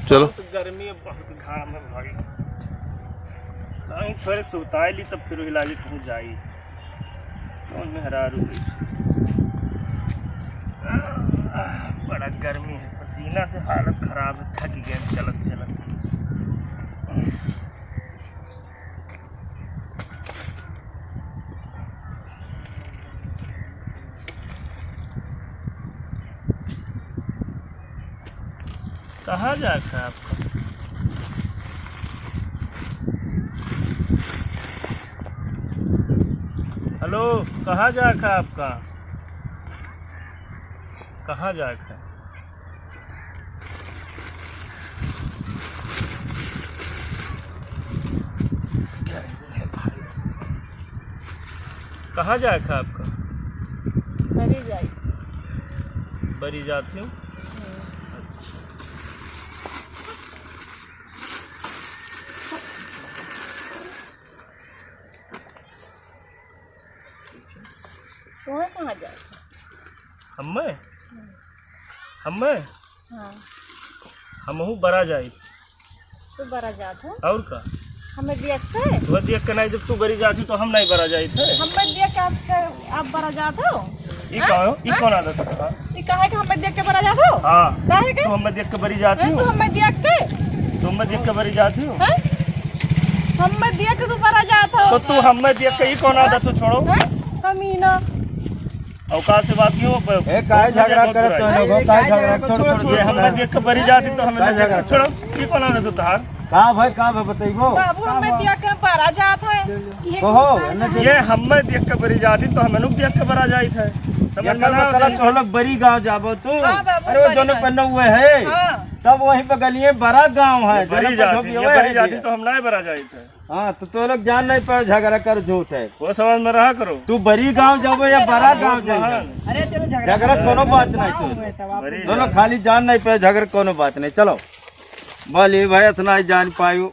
चलो गर्मी है बहुत घाम है भाई। थोड़े सुताई ली तब फिर हिलाजी पहुँच जाई कौन मेहरा रुई। बड़ा गर्मी है, पसीना से हालत खराब है, थक गए चलत चलत। कहाँ जाता है आपका? हेलो, कहाँ जाता है आपका? कहाँ जाता है? कहाँ जाता है आपका? बरी जाई। बरी जाती हूँ। तुम्हें कहाँ जाए? हमें हाँ। हमहू बरा जाई। तू बरा जात हो? और का हमें देखते? वह देख के नहीं, जब तू बरी जाती तो हम नहीं बरा जाई थे। हमें देख के आप बरा जात हो? ई कौन आदत है? ये कहे कि हमें देख के बरा जात हो? हाँ, कहे के? तू हमें देख के बरी जाती तू हो? हमें देख के? तुम हमें देख के बरी जाती हो? हमें देख के तू बरा जात हो? तो तू हमें देख के ई कौन आदत है? छोड़ो कमीना। औकात से बात क्यों? काय झगड़ा करे तो लोगों काय झगड़ा छोड़ ये हमें देख के बरी जाती तो हमें नहीं झगड़ा। छोड़ो, ई कौन आदत है तुहार? का भाई बताइबो? बाबू हमें देख के बरा जात है। कहो ये हमें देख के बरी जाती तो हमें लोग देख के बरा जाई थे। समझ में ना कल तो लोग बड़ी गांव जाबो तू। हाँ बाबू, अरे वो दोनों पन्ना हुए है तब वहीं पे गलिए बड़ा गांव है। बरी जाती तो हम नहीं बरा जाई थे। हाँ तो लोग जान नहीं पाए झगड़ा कर झूठ है। वो समझ में रहा करो। तू बड़ी गांव जाबो या बड़ा गांव जाबो, अरे चलो झगड़ा कोनो बात नहीं। तू दोनों खाली जान नहीं पाए झगड़ा कोनो बात नहीं। चलो बोलिए भाई इतना ही जान पायू।